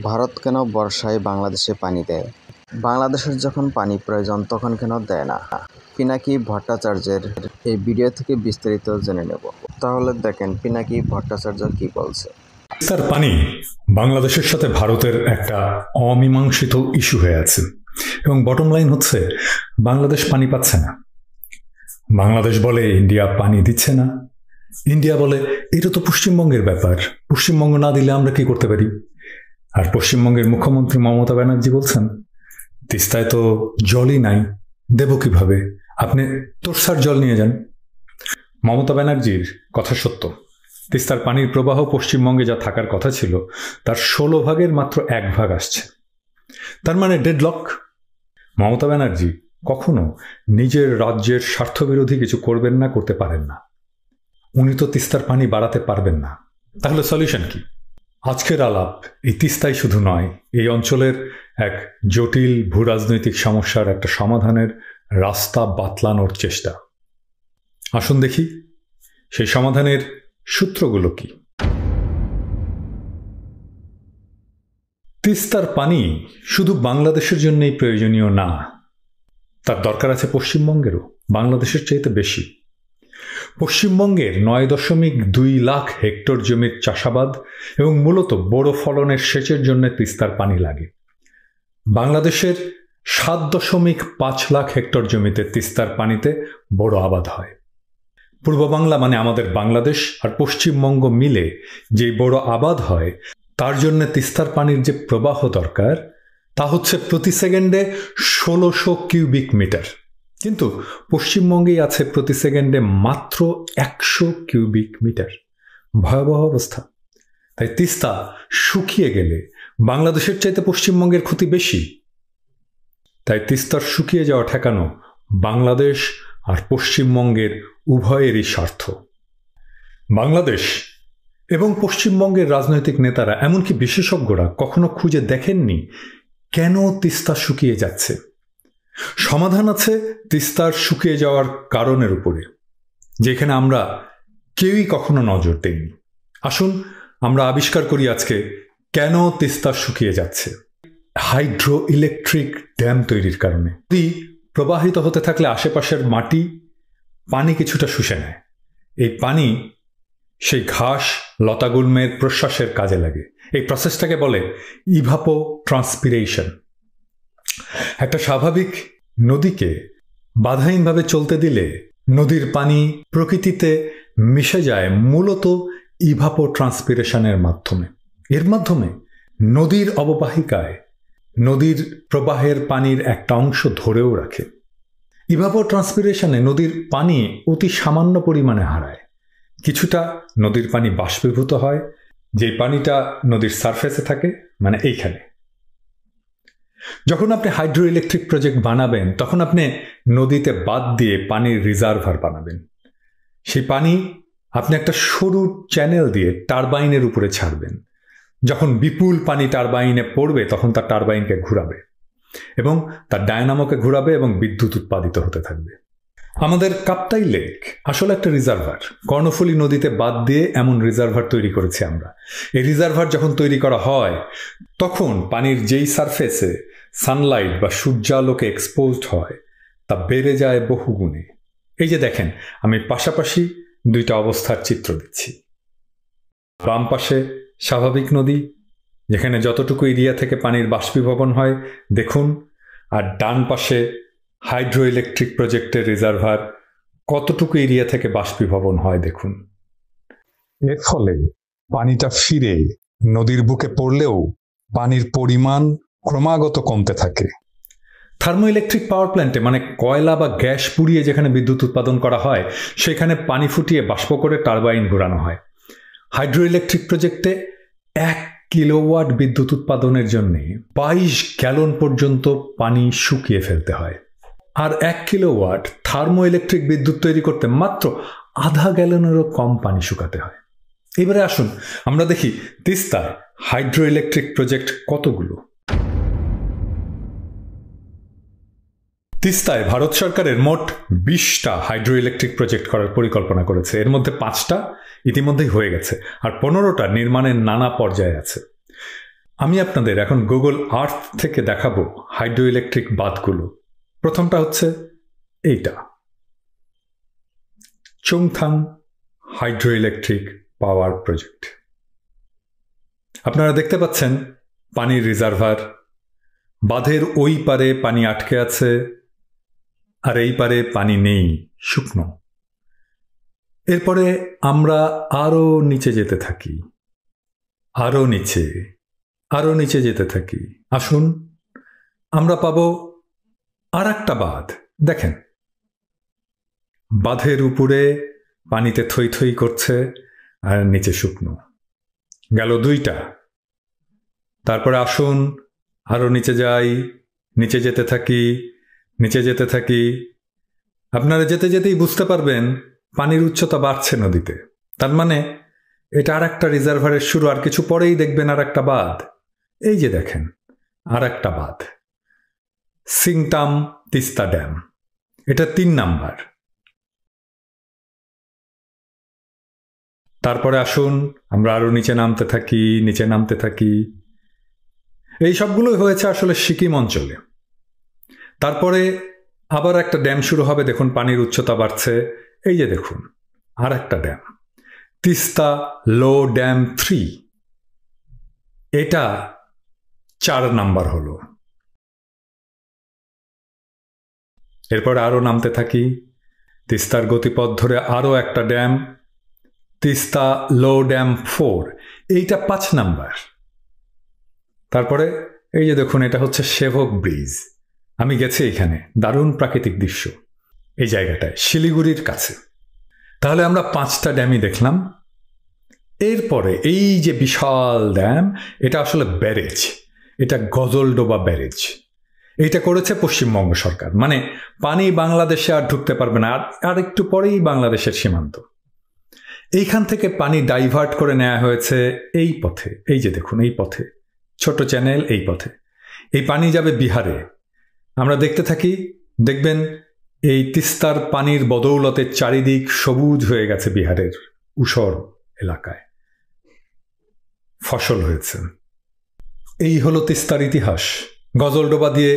ভারত কেন বর্ষায় বাংলাদেশে পানি দেয়? বাংলাদেশের যখন পানি প্রয়োজন তখন কেন দেয় না? পিনাকি ভট্টাচার্যের এই ভিডিও থেকে বিস্তারিত জেনে নেব। তাহলে দেখেন পিনাকি ভট্টাচার্য কি বলছে। তিস্তার পানি বাংলাদেশের সাথে ভারতের একটা অমীমাংসিত ইস্যু হয়ে আছে এবং বটম লাইন হচ্ছে বাংলাদেশ পানি পাচ্ছে না। বাংলাদেশ বলে ইন্ডিয়া পানি দিচ্ছে না, ইন্ডিয়া বলে এটা তো পশ্চিমবঙ্গের ব্যাপার, পশ্চিমবঙ্গ না দিলে আমরা কি করতে পারি। আর পশ্চিমবঙ্গের মুখ্যমন্ত্রী মমতা ব্যানার্জি বলছেন তিস্তায় তো জলই নাই, দেব কিভাবে, আপনি তোরসার জল নিয়ে যান। মমতা ব্যানার্জির কথা সত্য, তিস্তার পানির প্রবাহ পশ্চিমবঙ্গে যা থাকার কথা ছিল তার 16 ভাগের মাত্র 1 ভাগ আসছে। তার মানে ডেডলক। মমতা ব্যানার্জি কখনো নিজের রাজ্যের স্বার্থবিরোধী কিছু করবেন না, করতে পারেন না। উনি তো তিস্তার পানি বাড়াতে পারবেন না। তাহলে সলিউশন কি? আজকের আলাপ এই তিস্তাই শুধু নয়, এই অঞ্চলের এক জটিল ভূরাজনৈতিক সমস্যার একটা সমাধানের রাস্তা বাতলানোর চেষ্টা। আসুন দেখি সেই সমাধানের সূত্রগুলো কি। তিস্তার পানি শুধু বাংলাদেশের জন্যই প্রয়োজনীয় না, তার দরকার আছে পশ্চিমবঙ্গেরও, বাংলাদেশের চাইতে বেশি। পশ্চিমবঙ্গের 9.2 লাখ হেক্টর জমির চাষাবাদ এবং মূলত বড় ফলনের সেচের জন্য তিস্তার পানি লাগে। বাংলাদেশের 7.5 লাখ হেক্টর জমিতে তিস্তার পানিতে বড় আবাদ হয়। পূর্ব বাংলা মানে আমাদের বাংলাদেশ আর পশ্চিমবঙ্গ মিলে যে বড় আবাদ হয় তার জন্য তিস্তার পানির যে প্রবাহ দরকার তা হচ্ছে প্রতি সেকেন্ডে 1600 কিউবিক মিটার, কিন্তু পশ্চিমবঙ্গেই আছে প্রতি সেকেন্ডে মাত্র 100 কিউবিক মিটার। ভয়াবহ অবস্থা। তাই তিস্তা শুকিয়ে গেলে বাংলাদেশের চাইতে পশ্চিমবঙ্গের ক্ষতি বেশি। তাই তিস্তার শুকিয়ে যাওয়া ঠেকানো বাংলাদেশ আর পশ্চিমবঙ্গের উভয়েরই স্বার্থ। বাংলাদেশ এবং পশ্চিমবঙ্গের রাজনৈতিক নেতারা এমনকি বিশেষজ্ঞরা কখনো খুঁজে দেখেননি কেন তিস্তা শুকিয়ে যাচ্ছে। সমাধান আছে তিস্তার শুকিয়ে যাওয়ার কারণের উপরে, যেখানে আমরা কেউই কখনো নজর দেইনি। আসুন আমরা আবিষ্কার করি আজকে কেন তিস্তা শুকিয়ে যাচ্ছে। হাইড্রো ইলেকট্রিক ড্যাম তৈরির কারণে। নদী প্রবাহিত হতে থাকলে আশেপাশের মাটি পানি কিছুটা শুষে নেয়। এই পানি সেই ঘাস লতাগুল্মের প্রশ্বাসের কাজে লাগে। এই প্রসেসটাকে বলে ইভাপো ট্রান্সপিরেশন। একটা স্বাভাবিক নদীকে বাধাহীনভাবে চলতে দিলে নদীর পানি প্রকৃতিতে মিশে যায় মূলত ইভাপো ট্রান্সপিরেশনের মাধ্যমে। এর মাধ্যমে নদীর অববাহিকায় নদীর প্রবাহের পানির একটা অংশ ধরেও রাখে। ইভাপো ট্রান্সপিরেশনে নদীর পানি অতি সামান্য পরিমাণে হারায়। কিছুটা নদীর পানি বাষ্পীভূত হয়, যে পানিটা নদীর সারফেসে থাকে, মানে এইখানে। যখন আপনি হাইড্রো ইলেকট্রিক প্রজেক্ট বানাবেন তখন আপনি নদীতে বাদ দিয়ে পানির রিজার্ভার বানাবেন। সেই পানি আপনি একটা সরু চ্যানেল দিয়ে টারবাইনের উপরে ছাড়বেন। যখন বিপুল পানি টারবাইনে পড়বে তখন তার টারবাইনকে ঘুরাবে এবং তার ডায়নামোকে ঘুরাবে এবং বিদ্যুৎ উৎপাদিত হতে থাকবে। আমাদের কাপ্তাই লেক আসলে একটা রিজার্ভার। কর্ণফুলী নদীতে বাদ দিয়ে এমন রিজার্ভার তৈরি করেছি আমরা। এই রিজার্ভার যখন তৈরি করা হয় তখন পানির যেই সারফেসে সানলাইট বা সূর্যালোকে এক্সপোজড হয় তা বেড়ে যায় বহুগুণে। এই যে দেখেন, আমি পাশাপাশি দুইটা অবস্থার চিত্র দিচ্ছি। বাম পাশে স্বাভাবিক নদী, যেখানে যতটুকু এরিয়া থেকে পানির বাষ্পীভবন হয় দেখুন, আর ডান পাশে হাইড্রো ইলেকট্রিক প্রজেক্টের রিজার্ভার, কতটুকু এরিয়া থেকে বাষ্পীভবন হয় দেখুন। এর ফলে পানিটা ফিরে নদীর বুকে পড়লেও পানির পরিমাণ ক্রমাগত কমতে থাকে। থার্মো ইলেকট্রিক পাওয়ার প্ল্যান্টে মানে কয়লা বা গ্যাস পুড়িয়ে যেখানে বিদ্যুৎ উৎপাদন করা হয় সেখানে পানি ফুটিয়ে বাষ্প করে টারবাইন ঘোরানো হয়। হাইড্রো ইলেকট্রিক প্রজেক্টে 1 কিলোওয়াট বিদ্যুৎ উৎপাদনের জন্য 22 গ্যালন পর্যন্ত পানি শুকিয়ে ফেলতে হয়। আর 1 কিলোওয়াট থার্মো ইলেকট্রিক বিদ্যুৎ তৈরি করতে মাত্র আধা গ্যালনেরও কম পানি শুকাতে হয়। এবারে আসুন আমরা দেখি তিস্তায় হাইড্রো ইলেকট্রিক প্রজেক্ট কতগুলো। তিস্তায় ভারত সরকারের মোট 20টা হাইড্রো ইলেকট্রিক প্রজেক্ট করার পরিকল্পনা করেছে। এর মধ্যে 5টা ইতিমধ্যেই হয়ে গেছে আর 15টা নির্মাণের নানা পর্যায়ে আছে। আমি আপনাদের এখন গুগল আর্থ থেকে দেখাবো হাইড্রো ইলেকট্রিক বাঁধগুলো। প্রথমটা হচ্ছে এইটা, Chungthang hydro electric power project. আপনারা দেখতে পাচ্ছেন পানির রিজার্ভার, বাঁধের ওই পারে পানি আটকে আছে আর এই পারে পানি নেই, শুকনো। এরপরে আমরা আরো নিচে যেতে থাকি, আরো নিচে যেতে থাকি। আসুন, আমরা পাবো আর একটা বাঁধ। দেখেন, বাঁধের উপরে পানিতে থই থই করছে আর নিচে শুকনো। গেল দুইটা। তারপরে আসুন আরো নিচে যাই, নিচে যেতে থাকি। আপনারা যেতে যেতেই বুঝতে পারবেন পানির উচ্চতা বাড়ছে নদীতে। তার মানে এটা আর একটা রিজার্ভারের শুরু। আর কিছু পরেই দেখবেন আর একটা বাঁধ। এই যে দেখেন, আর একটা বাঁধ, সিংটাম তিস্তা ড্যাম। এটা 3 নাম্বার। তারপরে আসুন আমরা আরো নিচে নামতে থাকি। এই সবগুলোই হয়েছে আসলে সিকিম অঞ্চলে। তারপরে আবার একটা ড্যাম শুরু হবে। দেখুন পানির উচ্চতা বাড়ছে। এই যে দেখুন আর একটা ড্যাম, তিস্তা লো ড্যাম 3। এটা 4 নাম্বার হলো। এরপরে আরো নামতে থাকি, তিস্তার গতিপথ ধরে আরো একটা ড্যাম, তিস্তা লো ড্যাম 4। এইটা 5 নাম্বার। তারপরে এই যে দেখুন, এটা হচ্ছে সেভক ব্রিজ। আমি গেছি এখানে, দারুণ প্রাকৃতিক দৃশ্য এই জায়গাটায়, শিলিগুড়ির কাছে। তাহলে আমরা 5টা ড্যামই দেখলাম। এরপরে এই যে বিশাল ড্যাম, এটা আসলে ব্যারেজ, এটা গজলডোবা ব্যারেজ। এইটা করেছে পশ্চিমবঙ্গ সরকার। মানে পানি বাংলাদেশে আর ঢুকতে পারবে না। আর একটু পরেই বাংলাদেশের সীমান্ত। এইখান থেকে পানি ডাইভার্ট করে নেওয়া হয়েছে এই পথে। এই যে দেখুন, এই পথে, ছোট চ্যানেল, এই পথে। এই পানি যাবে বিহারে। আমরা দেখতে থাকি, দেখবেন এই তিস্তার পানির বদৌলতে চারিদিক সবুজ হয়ে গেছে। বিহারের উষর এলাকায় ফসল হয়েছে। এই হলো তিস্তার ইতিহাস। গজলডোবা দিয়ে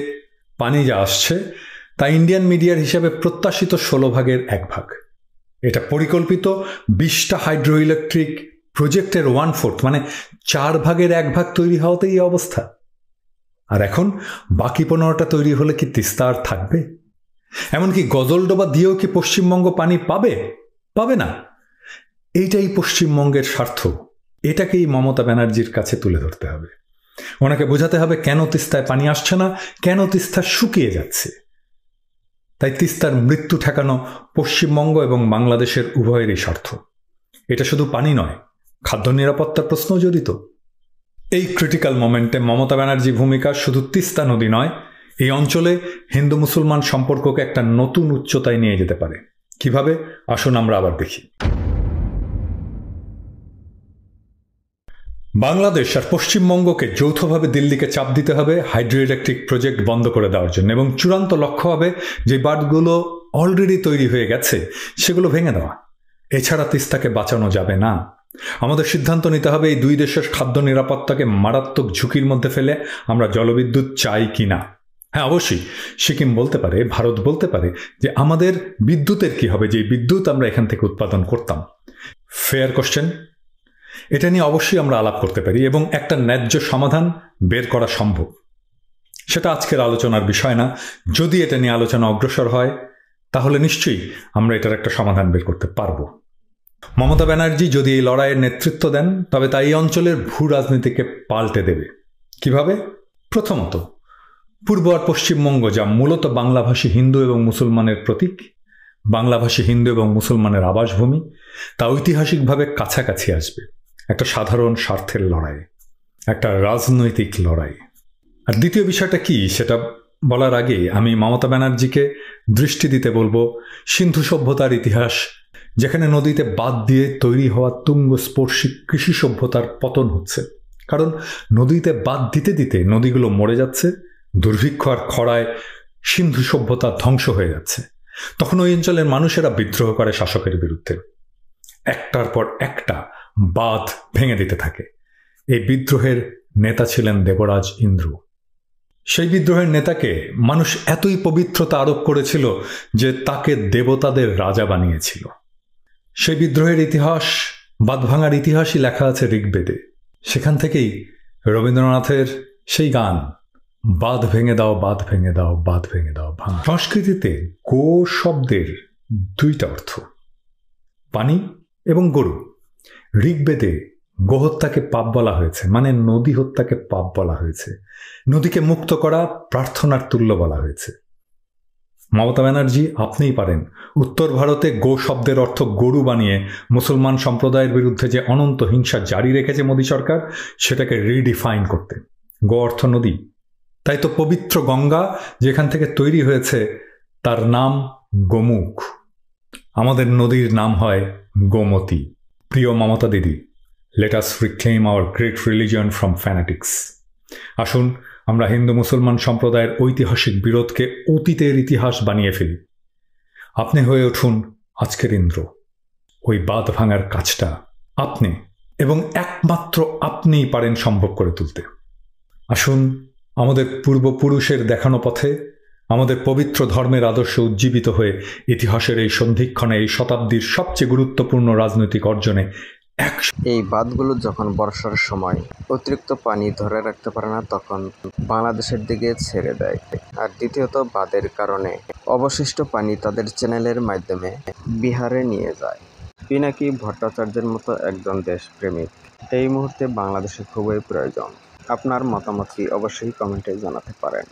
পানি যা আসছে তা ইন্ডিয়ান মিডিয়ার হিসাবে প্রত্যাশিত 16 ভাগের 1 ভাগ। এটা পরিকল্পিত 20টা হাইড্রো ইলেকট্রিক প্রজেক্টের 1/4, মানে 4 ভাগের 1 ভাগ তৈরি হওয়াতেই এই অবস্থা। আর এখন বাকি 15টা তৈরি হলে কি তিস্তা আর থাকবে? এমনকি গজলডোবা দিয়েও কি পশ্চিমবঙ্গ পানি পাবে না। এইটাই পশ্চিমবঙ্গের স্বার্থ। এটাকেই মমতা ব্যানার্জির কাছে তুলে ধরতে হবে। ওনাকে বোঝাতে হবে কেন তিস্তায় পানি আসছে না, কেন তিস্তা শুকিয়ে যাচ্ছে। তাই তিস্তার মৃত্যু ঠেকানো পশ্চিমবঙ্গ এবং বাংলাদেশের উভয়েরই স্বার্থ। এটা শুধু পানি নয়, খাদ্য নিরাপত্তার প্রশ্নও জড়িত। এই ক্রিটিক্যাল মোমেন্টে মমতা ব্যানার্জির ভূমিকা শুধু তিস্তা নদী নয়, এই অঞ্চলে হিন্দু মুসলমান সম্পর্ককে একটা নতুন উচ্চতায় নিয়ে যেতে পারে। কিভাবে? আসুন আমরা আবার দেখি। বাংলাদেশ আর পশ্চিমবঙ্গকে যৌথভাবে দিল্লিকে চাপ দিতে হবে হাইড্রো ইলেকট্রিক প্রজেক্ট বন্ধ করে দেওয়ার জন্য, এবং চূড়ান্ত লক্ষ্য হবে যে বাঁধগুলো অলরেডি তৈরি হয়ে গেছে সেগুলো ভেঙে দেওয়া। এছাড়া তিস্তাকে বাঁচানো যাবে না। আমাদের সিদ্ধান্ত নিতে হবে এই 2 দেশের খাদ্য নিরাপত্তাকে মারাত্মক ঝুঁকির মধ্যে ফেলে আমরা জলবিদ্যুৎ চাই কিনা। হ্যাঁ, অবশ্যই সিকিম বলতে পারে, ভারত বলতে পারে যে আমাদের বিদ্যুতের কি হবে, যে বিদ্যুৎ আমরা এখান থেকে উৎপাদন করতাম। Fair question. এটা নিয়ে অবশ্যই আমরা আলাপ করতে পারি এবং একটা ন্যায্য সমাধান বের করা সম্ভব। সেটা আজকের আলোচনার বিষয় না। যদি এটা নিয়ে আলোচনা অগ্রসর হয় তাহলে নিশ্চয়ই আমরা এটার একটা সমাধান বের করতে পারব। মমতা ব্যানার্জি যদি এই লড়াইয়ের নেতৃত্ব দেন তবে তা এই অঞ্চলের ভূ রাজনীতিকে পাল্টে দেবে। কিভাবে? প্রথমত, পূর্ব আর পশ্চিমবঙ্গ যা মূলত বাংলাভাষী হিন্দু এবং মুসলমানের প্রতীক, বাংলাভাষী হিন্দু এবং মুসলমানের আবাসভূমি, তা ঐতিহাসিকভাবে কাছাকাছি আসবে। একটা সাধারণ স্বার্থের লড়াই, একটা রাজনৈতিক লড়াই। আর দ্বিতীয় বিষয়টা কি সেটা বলার আগে আমি মমতা ব্যানার্জিকে দৃষ্টি দিতে বলবো সিন্ধু সভ্যতার ইতিহাস, যেখানে নদীতে বাঁধ দিয়ে তৈরি হওয়া তুঙ্গস্পর্শী কৃষি সভ্যতার পতন হচ্ছে। কারণ নদীতে বাঁধ দিতে দিতে নদীগুলো মরে যাচ্ছে, দুর্ভিক্ষ আর খরায় সিন্ধু সভ্যতা ধ্বংস হয়ে যাচ্ছে। তখন ওই অঞ্চলের মানুষেরা বিদ্রোহ করে শাসকের বিরুদ্ধে। একটার পর একটা বাঁধ ভেঙে দিতে থাকে। এই বিদ্রোহের নেতা ছিলেন দেবরাজ ইন্দ্র। সেই বিদ্রোহের নেতাকে মানুষ এতই পবিত্রতা আরোপ করেছিল যে তাকে দেবতাদের রাজা বানিয়েছিল। সেই বিদ্রোহের ইতিহাস, বাঁধভাঙার ইতিহাসই লেখা আছে ঋগ্বেদে। সেখান থেকেই রবীন্দ্রনাথের সেই গান, বাঁধ ভেঙে দাও, বাঁধ ভেঙে দাও, বাঁধ ভেঙে দাও ভাঙ। সংস্কৃতিতে গো শব্দের দুইটা অর্থ, পানি এবং গরু। ঋগ্বেদে গোহত্যাকে পাপ বলা হয়েছে, মানে নদী হত্যাকে পাপ বলা হয়েছে। নদীকে মুক্ত করা প্রার্থনার তুল্য বলা হয়েছে। মমতা ব্যানার্জি, আপনিই পারেন উত্তর ভারতে গো শব্দের অর্থ গরু বানিয়ে মুসলমান সম্প্রদায়ের বিরুদ্ধে যে অনন্ত হিংসা জারি রেখেছে মোদী সরকার, সেটাকে রিডিফাইন করতে। গো অর্থ নদী, তাই তো পবিত্র গঙ্গা যেখান থেকে তৈরি হয়েছে তার নাম গোমুখ। আমাদের নদীর নাম হয় গোমতী। প্রিয় মমতা দিদি, let us reclaim our great religion from fanatics. আসুন আমরা হিন্দু মুসলমান সম্প্রদায়ের ঐতিহাসিক বিরোধকে অতীতের ইতিহাস বানিয়ে ফেলি। আপনি হয়ে উঠুন আজকের ইন্দ্র। ওই বাঁধ ভাঙার কাজটা আপনি এবং একমাত্র আপনিই পারেন সম্ভব করে তুলতে। আসুন আমাদের পূর্বপুরুষের দেখানো পথে আমাদের পবিত্র ধর্মের আদর্শ উজ্জীবিত হয়ে ইতিহাসের এই সন্ধিক্ষণে, এই শতাব্দীর সবচেয়ে গুরুত্বপূর্ণ রাজনৈতিক অর্জনে এই বাঁধগুলো যখন বর্ষার সময় অতিরিক্ত পানি ধরে রাখতে পারে না, তখন বাংলাদেশের দিকে ছেড়ে দেয়। আর দ্বিতীয়ত, বাঁধের কারণে অবশিষ্ট পানি তাদের চ্যানেলের মাধ্যমে বিহারে নিয়ে যায়। পিনাকি ভট্টাচার্যের মতো একজন দেশপ্রেমিক এই মুহূর্তে বাংলাদেশে খুবই প্রয়োজন। আপনার মতামত কি অবশ্যই কমেন্টে জানাতে পারেন।